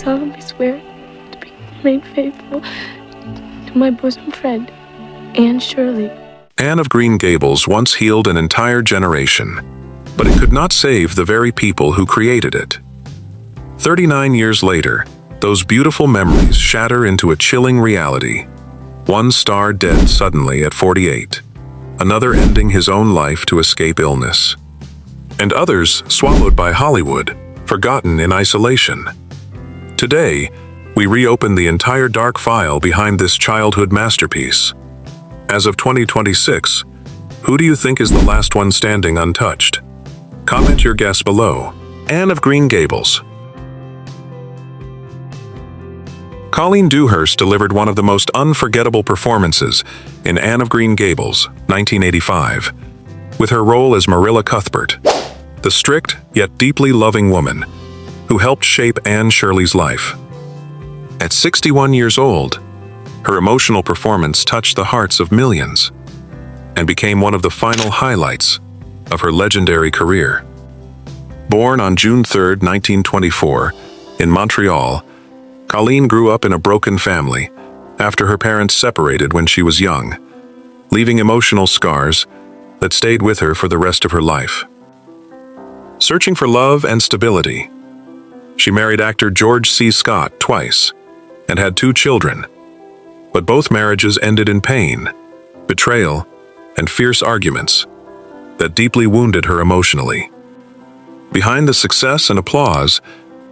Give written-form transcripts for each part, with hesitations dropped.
solemnly swear to remain faithful to my bosom friend, Anne Shirley. Anne of Green Gables once healed an entire generation, but it could not save the very people who created it. 39 years later, those beautiful memories shatter into a chilling reality. One star dead suddenly at 48, another ending his own life to escape illness, and others swallowed by Hollywood, forgotten in isolation. Today, we reopen the entire dark file behind this childhood masterpiece. As of 2026, who do you think is the last one standing untouched? Comment your guess below. Anne of Green Gables. Colleen Dewhurst delivered one of the most unforgettable performances in Anne of Green Gables, 1985, with her role as Marilla Cuthbert, the strict yet deeply loving woman who helped shape Anne Shirley's life. At 61 years old, her emotional performance touched the hearts of millions and became one of the final highlights of her legendary career. Born on June 3, 1924, in Montreal, Colleen grew up in a broken family after her parents separated when she was young, leaving emotional scars that stayed with her for the rest of her life. Searching for love and stability, she married actor George C. Scott twice and had 2 children, but both marriages ended in pain, betrayal, and fierce arguments that deeply wounded her emotionally. Behind the success and applause,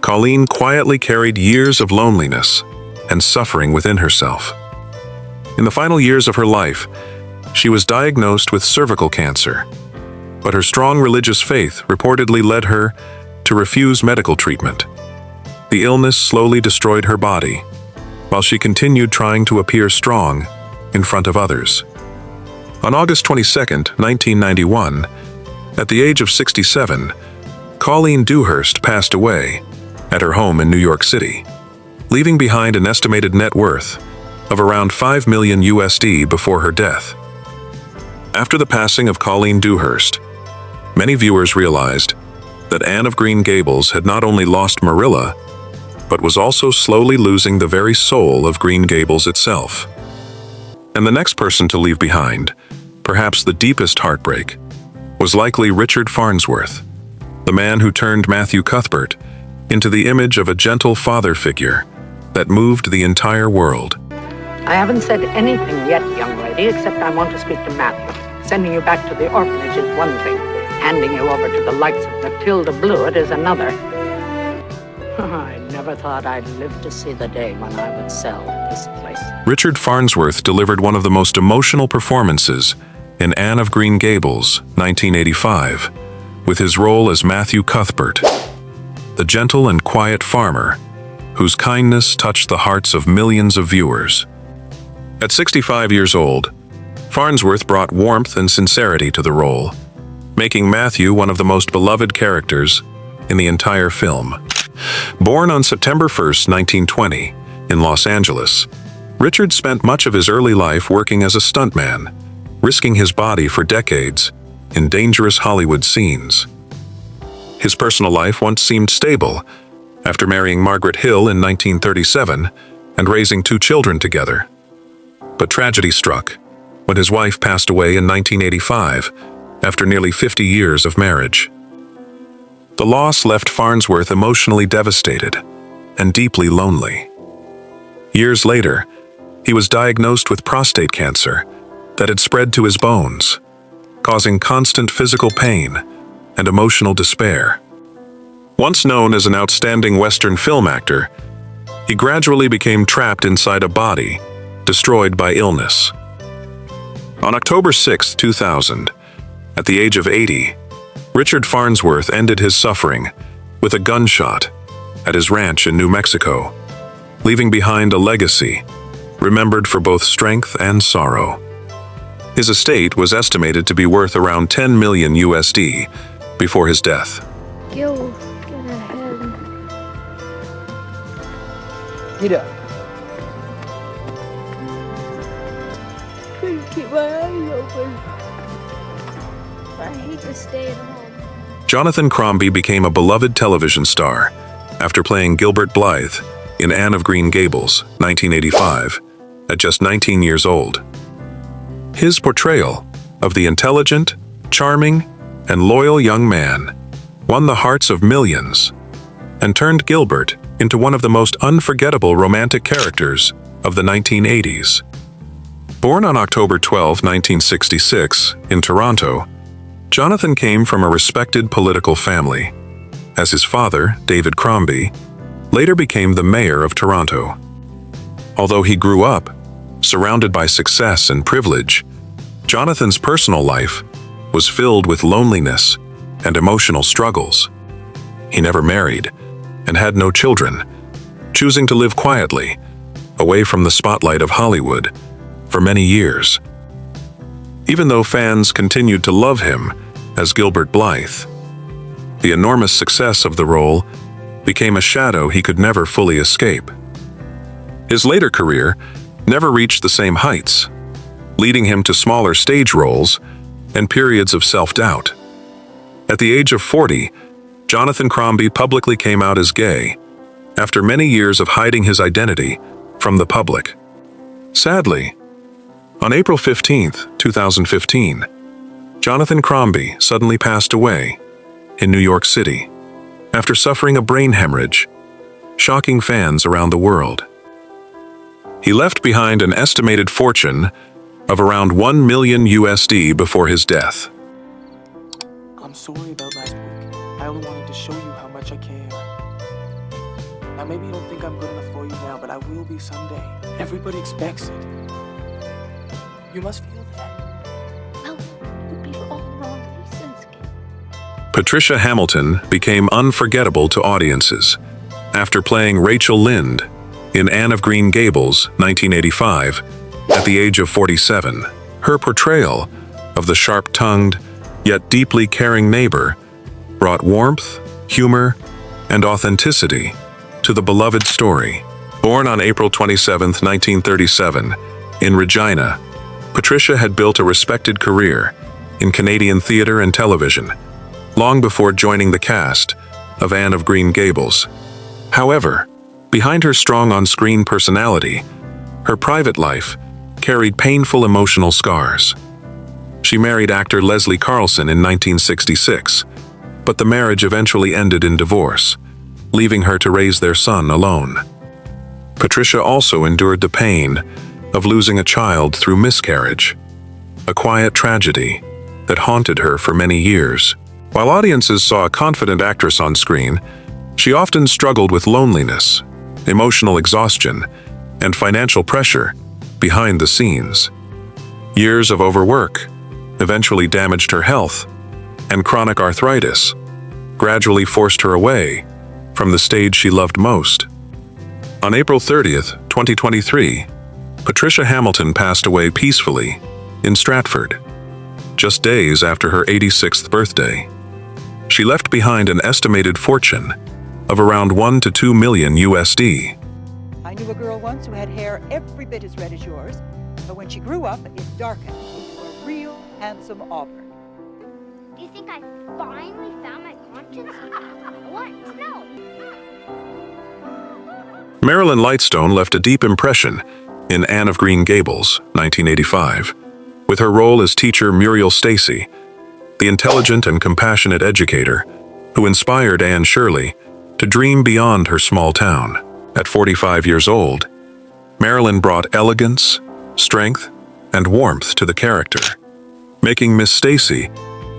Colleen quietly carried years of loneliness and suffering within herself. In the final years of her life, she was diagnosed with cervical cancer, but her strong religious faith reportedly led her to refuse medical treatment. The illness slowly destroyed her body, while she continued trying to appear strong in front of others. On August 22, 1991, at the age of 67, Colleen Dewhurst passed away at her home in New York City, leaving behind an estimated net worth of around $5 million before her death. After the passing of Colleen Dewhurst, many viewers realized that Anne of Green Gables had not only lost Marilla, but was also slowly losing the very soul of Green Gables itself. And the next person to leave behind, perhaps the deepest heartbreak, was likely Richard Farnsworth, the man who turned Matthew Cuthbert into the image of a gentle father figure that moved the entire world. I haven't said anything yet, young lady, except I want to speak to Matthew. Sending you back to the orphanage is one thing. Handing you over to the likes of Matilda Blewett is another. I never thought I'd live to see the day when I would sell this place. Richard Farnsworth delivered one of the most emotional performances in Anne of Green Gables, 1985, with his role as Matthew Cuthbert, the gentle and quiet farmer whose kindness touched the hearts of millions of viewers. At 65 years old, Farnsworth brought warmth and sincerity to the role, making Matthew one of the most beloved characters in the entire film. Born on September 1, 1920, in Los Angeles, Richard spent much of his early life working as a stuntman, risking his body for decades in dangerous Hollywood scenes. His personal life once seemed stable after marrying Margaret Hill in 1937 and raising 2 children together. But tragedy struck when his wife passed away in 1985 after nearly 50 years of marriage. The loss left Farnsworth emotionally devastated and deeply lonely. Years later, he was diagnosed with prostate cancer that had spread to his bones, causing constant physical pain and emotional despair. Once known as an outstanding Western film actor, he gradually became trapped inside a body destroyed by illness. On October 6, 2000, at the age of 80, Richard Farnsworth ended his suffering with a gunshot at his ranch in New Mexico, leaving behind a legacy remembered for both strength and sorrow. His estate was estimated to be worth around $10 million before his death. Yo, get ahead. Get up. Couldn't keep my eyes open. I hate to stay at home. Jonathan Crombie became a beloved television star after playing Gilbert Blythe in Anne of Green Gables, 1985, at just 19 years old. His portrayal of the intelligent, charming, and loyal young man won the hearts of millions and turned Gilbert into one of the most unforgettable romantic characters of the 1980s. Born on October 12, 1966, in Toronto, Jonathan came from a respected political family, as his father, David Crombie, later became the mayor of Toronto. Although he grew up surrounded by success and privilege, Jonathan's personal life was filled with loneliness and emotional struggles. He never married and had no children, choosing to live quietly, away from the spotlight of Hollywood, for many years. Even though fans continued to love him as Gilbert Blythe, the enormous success of the role became a shadow he could never fully escape. His later career never reached the same heights, leading him to smaller stage roles and periods of self-doubt. At the age of 40, Jonathan Crombie publicly came out as gay, after many years of hiding his identity from the public. Sadly, on April 15, 2015, Jonathan Crombie suddenly passed away in New York City after suffering a brain hemorrhage, shocking fans around the world. He left behind an estimated fortune of around $1 million before his death. I'm sorry about last week. I only wanted to show you how much I care. Now maybe you don't think I'm good enough for you now, but I will be someday. Everybody expects it. You must feel that. Well, it would be for all the wrong reasons. Patricia Hamilton became unforgettable to audiences after playing Rachel Lynde in Anne of Green Gables, 1985, at the age of 47. Her portrayal of the sharp-tongued, yet deeply caring neighbor brought warmth, humor, and authenticity to the beloved story. Born on April 27, 1937, in Regina, Patricia had built a respected career in Canadian theater and television, long before joining the cast of Anne of Green Gables. However, behind her strong on-screen personality, her private life carried painful emotional scars. She married actor Leslie Carlson in 1966, but the marriage eventually ended in divorce, leaving her to raise their son alone. Patricia also endured the pain of losing a child through miscarriage, a quiet tragedy that haunted her for many years. While audiences saw a confident actress on screen, she often struggled with loneliness, emotional exhaustion, and financial pressure behind the scenes. Years of overwork eventually damaged her health, and chronic arthritis gradually forced her away from the stage she loved most. On April 30th, 2023, Patricia Hamilton passed away peacefully in Stratford, just days after her 86th birthday. She left behind an estimated fortune of around $1 to $2 million. I knew a girl once who had hair every bit as red as yours, but when she grew up, it darkened into a real handsome auburn. Do you think I finally found my conscience? What? No. Marilyn Lightstone left a deep impression in Anne of Green Gables, 1985, with her role as teacher Muriel Stacy, the intelligent and compassionate educator who inspired Anne Shirley to dream beyond her small town. At 45 years old, Marilyn brought elegance, strength, and warmth to the character, making Miss Stacy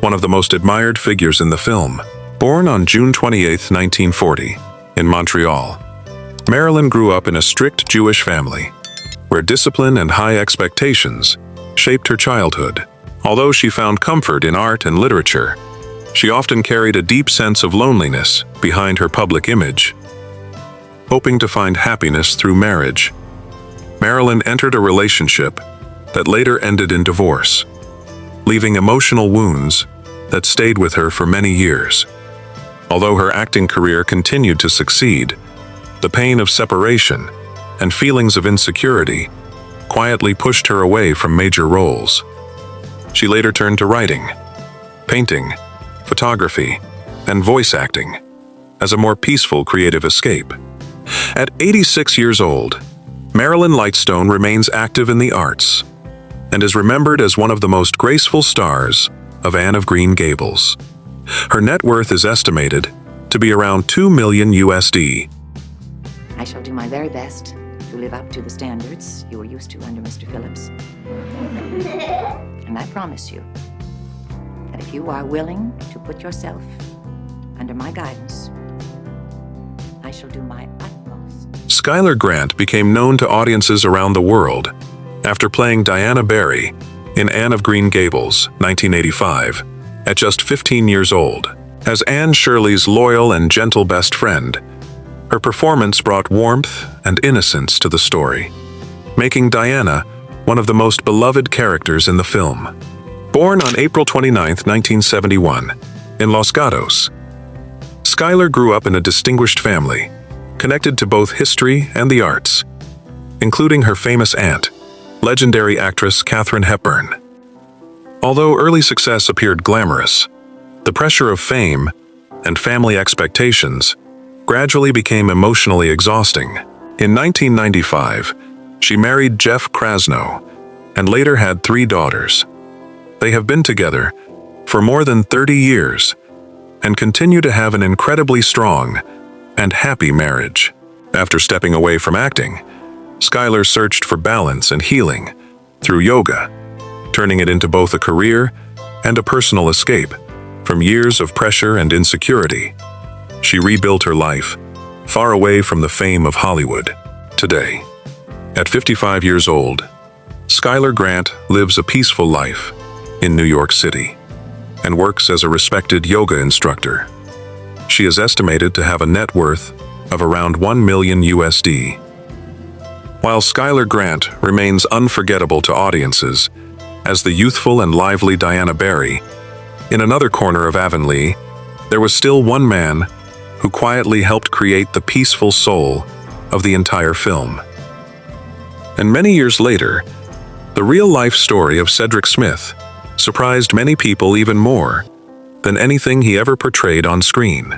one of the most admired figures in the film. Born on June 28, 1940, in Montreal, Marilyn grew up in a strict Jewish family, where discipline and high expectations shaped her childhood. Although she found comfort in art and literature, she often carried a deep sense of loneliness behind her public image. Hoping to find happiness through marriage, Marilyn entered a relationship that later ended in divorce, leaving emotional wounds that stayed with her for many years. Although her acting career continued to succeed, the pain of separation and feelings of insecurity quietly pushed her away from major roles. She later turned to writing, painting, photography, and voice acting as a more peaceful creative escape. At 86 years old, Marilyn Lightstone remains active in the arts and is remembered as one of the most graceful stars of Anne of Green Gables. Her net worth is estimated to be around $2 million USD. I shall do my very best to live up to the standards you were used to under Mr. Phillips. And I promise you that if you are willing to put yourself under my guidance, I shall do my utmost. Skyler Grant became known to audiences around the world after playing Diana Barry in Anne of Green Gables, 1985, at just 15 years old. As Anne Shirley's loyal and gentle best friend, her performance brought warmth and innocence to the story, making Diana one of the most beloved characters in the film. Born on April 29, 1971, in Los Gatos, Skyler grew up in a distinguished family, connected to both history and the arts, including her famous aunt, legendary actress Katharine Hepburn. Although early success appeared glamorous, the pressure of fame and family expectations gradually became emotionally exhausting. In 1995, she married Jeff Krasno and later had 3 daughters. They have been together for more than 30 years and continue to have an incredibly strong and happy marriage. After stepping away from acting, Skyler searched for balance and healing through yoga, turning it into both a career and a personal escape from years of pressure and insecurity. She rebuilt her life, far away from the fame of Hollywood. Today, at 55 years old, Skyler Grant lives a peaceful life in New York City and works as a respected yoga instructor. She is estimated to have a net worth of around $1 million USD. While Skyler Grant remains unforgettable to audiences as the youthful and lively Diana Barry, in another corner of Avonlea, there was still one man who quietly helped create the peaceful soul of the entire film. And many years later, the real-life story of Cedric Smith surprised many people even more than anything he ever portrayed on screen.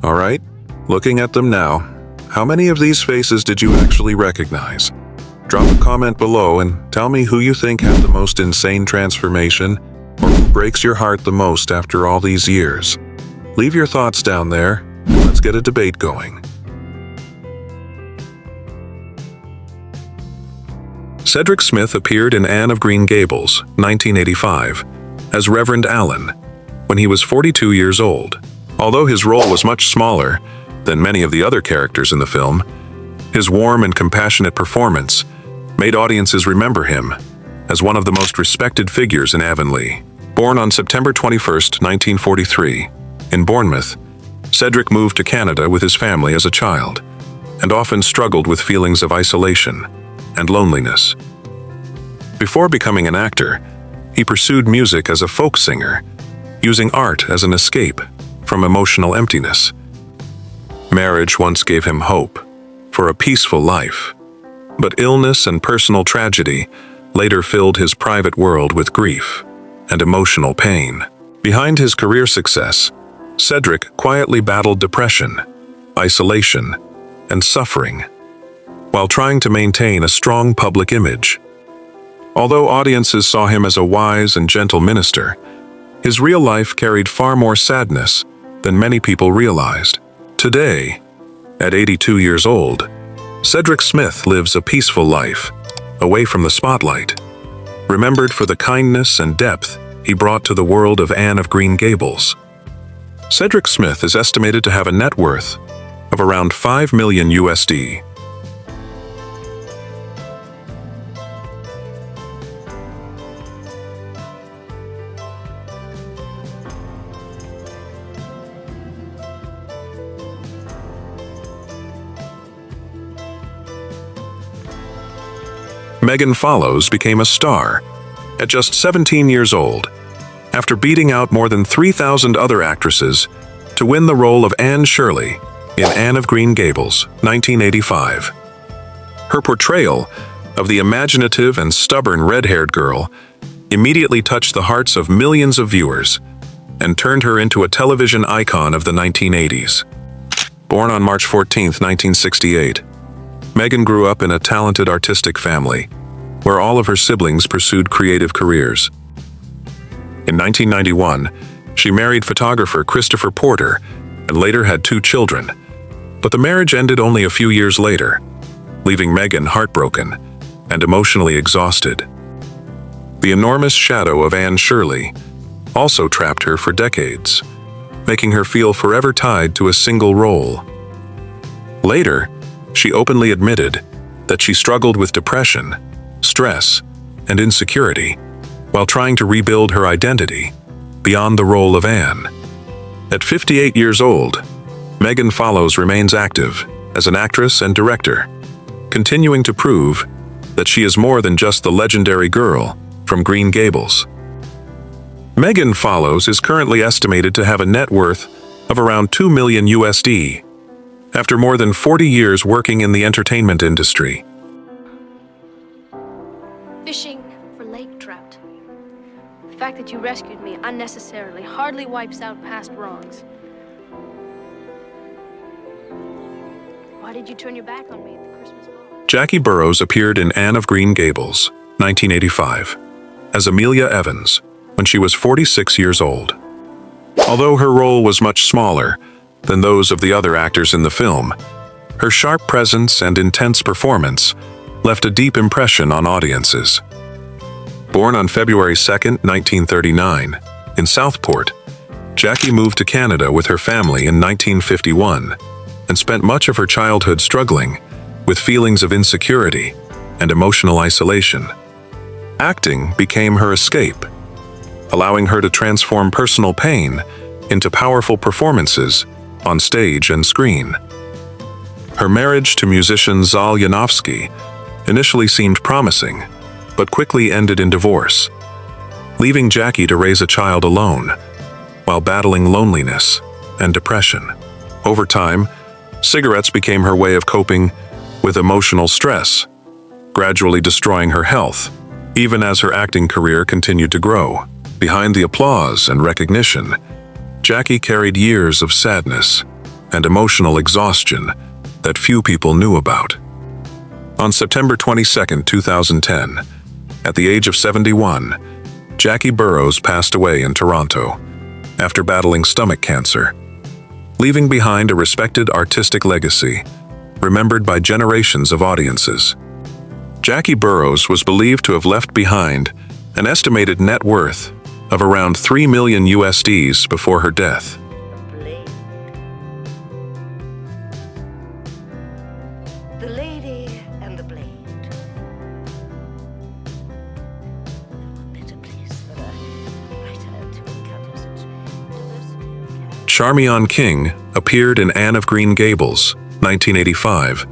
All right, looking at them now, how many of these faces did you actually recognize? Drop a comment below and tell me who you think had the most insane transformation or who breaks your heart the most after all these years. Leave your thoughts down there and let's get a debate going. Cedric Smith appeared in Anne of Green Gables, 1985, as Reverend Allen when he was 42 years old. Although his role was much smaller than many of the other characters in the film, his warm and compassionate performance made audiences remember him as one of the most respected figures in Avonlea. Born on September 21, 1943, in Bournemouth, Cedric moved to Canada with his family as a child and often struggled with feelings of isolation and loneliness. Before becoming an actor, he pursued music as a folk singer, using art as an escape from emotional emptiness. Marriage once gave him hope for a peaceful life, but illness and personal tragedy later filled his private world with grief and emotional pain. Behind his career success, Cedric quietly battled depression, isolation, and suffering, while trying to maintain a strong public image. Although audiences saw him as a wise and gentle minister, his real life carried far more sadness than many people realized. Today, at 82 years old, Cedric Smith lives a peaceful life, away from the spotlight, remembered for the kindness and depth he brought to the world of Anne of Green Gables. Cedric Smith is estimated to have a net worth of around $5 million USD. Megan Follows became a star at just 17 years old, after beating out more than 3,000 other actresses to win the role of Anne Shirley in Anne of Green Gables, 1985. Her portrayal of the imaginative and stubborn red-haired girl immediately touched the hearts of millions of viewers and turned her into a television icon of the 1980s. Born on March 14, 1968, Megan grew up in a talented artistic family, where all of her siblings pursued creative careers. In 1991, she married photographer Christopher Porter and later had 2 children, but the marriage ended only a few years later, leaving Megan heartbroken and emotionally exhausted. The enormous shadow of Anne Shirley also trapped her for decades, making her feel forever tied to a single role. Later, she openly admitted that she struggled with depression, stress, and insecurity while trying to rebuild her identity beyond the role of Anne. At 58 years old, Megan Follows remains active as an actress and director, continuing to prove that she is more than just the legendary girl from Green Gables. Megan Follows is currently estimated to have a net worth of around $2 million USD, after more than 40 years working in the entertainment industry. Fishing for lake trout. The fact that you rescued me unnecessarily hardly wipes out past wrongs. Why did you turn your back on me at the Christmas ball? Jackie Burroughs appeared in Anne of Green Gables, 1985, as Amelia Evans when she was 46 years old. Although her role was much smaller than those of the other actors in the film, her sharp presence and intense performance left a deep impression on audiences. Born on February 2, 1939, in Southport, Jackie moved to Canada with her family in 1951 and spent much of her childhood struggling with feelings of insecurity and emotional isolation. Acting became her escape, allowing her to transform personal pain into powerful performances on stage and screen. Her marriage to musician Zal Yanofsky initially seemed promising, but quickly ended in divorce, leaving Jackie to raise a child alone while battling loneliness and depression. Over time, cigarettes became her way of coping with emotional stress, gradually destroying her health, even as her acting career continued to grow. Behind the applause and recognition, Jackie carried years of sadness and emotional exhaustion that few people knew about. On September 22, 2010, at the age of 71, Jackie Burroughs passed away in Toronto after battling stomach cancer, leaving behind a respected artistic legacy, remembered by generations of audiences. Jackie Burroughs was believed to have left behind an estimated net worth of around $3 million USDs before her death. The Lady and the Blade. Better place for a writer to encounter such diversity of character. Charmion King appeared in Anne of Green Gables, 1985,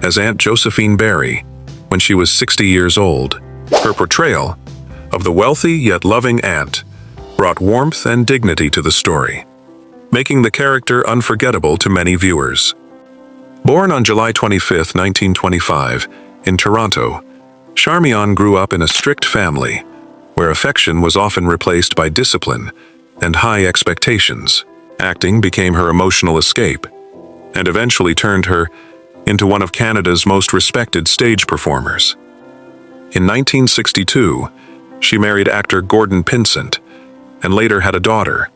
as Aunt Josephine Barry when she was 60 years old. Her portrayal of the wealthy yet loving aunt brought warmth and dignity to the story, making the character unforgettable to many viewers. Born on July 25, 1925, in Toronto, Charmion grew up in a strict family where affection was often replaced by discipline and high expectations. Acting became her emotional escape and eventually turned her into one of Canada's most respected stage performers. In 1962, she married actor Gordon Pinsent and later had a daughter,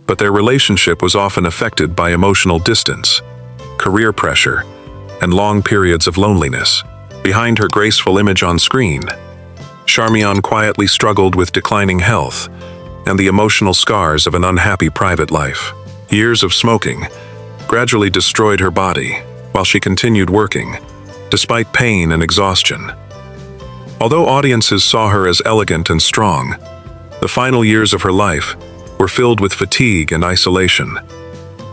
but their relationship was often affected by emotional distance, career pressure, and long periods of loneliness. Behind her graceful image on screen, Charmion quietly struggled with declining health and the emotional scars of an unhappy private life. Years of smoking gradually destroyed her body while she continued working, despite pain and exhaustion. Although audiences saw her as elegant and strong, the final years of her life were filled with fatigue and isolation.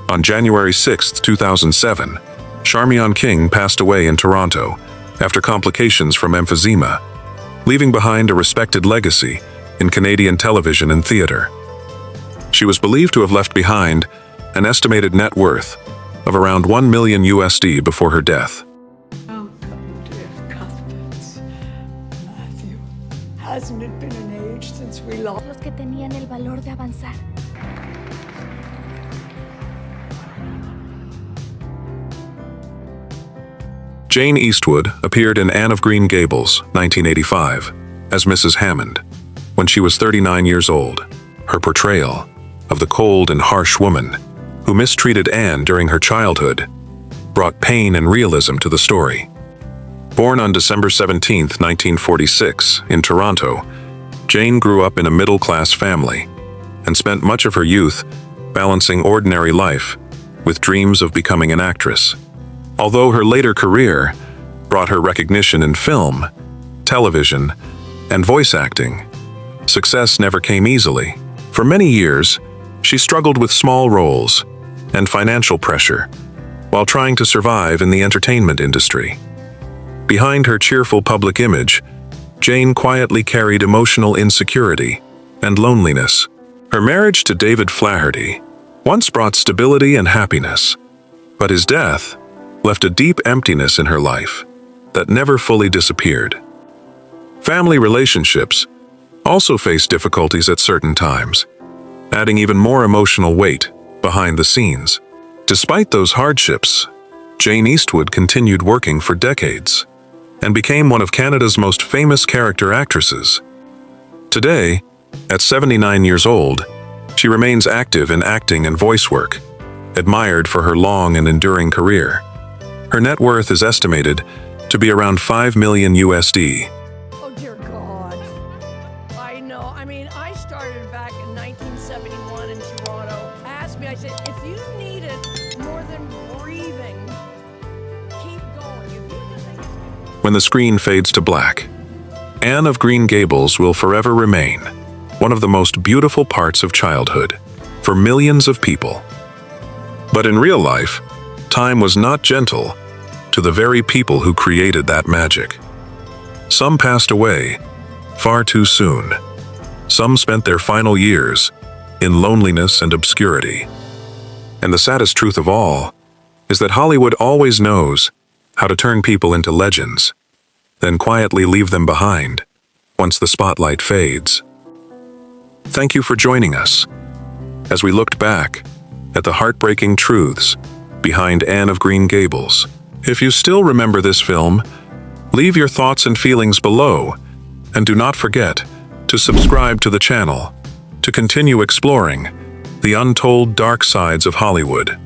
On January 6, 2007, Charmion King passed away in Toronto after complications from emphysema, leaving behind a respected legacy in Canadian television and theater. She was believed to have left behind an estimated net worth of around $1 million USD before her death. Welcome, dear Cuthberts. Matthew, hasn't it been an age since we lost? Los que tenían el valor de avanzar. Jane Eastwood appeared in Anne of Green Gables, 1985, as Mrs. Hammond, when she was 39 years old. Her portrayal of the cold and harsh woman who mistreated Anne during her childhood brought pain and realism to the story. Born on December 17, 1946, in Toronto, Jane grew up in a middle-class family and spent much of her youth balancing ordinary life with dreams of becoming an actress. Although her later career brought her recognition in film, television, and voice acting, success never came easily. For many years, she struggled with small roles and financial pressure while trying to survive in the entertainment industry. Behind her cheerful public image, Jane quietly carried emotional insecurity and loneliness. Her marriage to David Flaherty once brought stability and happiness, but his death left a deep emptiness in her life that never fully disappeared. Family relationships also faced difficulties at certain times, adding even more emotional weight behind the scenes. Despite those hardships, Jane Eastwood continued working for decades and became one of Canada's most famous character actresses. Today, at 79 years old, she remains active in acting and voice work, admired for her long and enduring career. Her net worth is estimated to be around $5 million USD. Oh, dear God. I know. I mean, I started back in 1971 in Toronto. Asked me, I said, if you need it more than breathing, keep going. You need to think. When the screen fades to black, Anne of Green Gables will forever remain one of the most beautiful parts of childhood for millions of people. But in real life, time was not gentle to the very people who created that magic. Some passed away far too soon. Some spent their final years in loneliness and obscurity. And the saddest truth of all is that Hollywood always knows how to turn people into legends, then quietly leave them behind once the spotlight fades. Thank you for joining us as we looked back at the heartbreaking truths behind Anne of Green Gables. If you still remember this film, leave your thoughts and feelings below, and do not forget to subscribe to the channel to continue exploring the untold dark sides of Hollywood.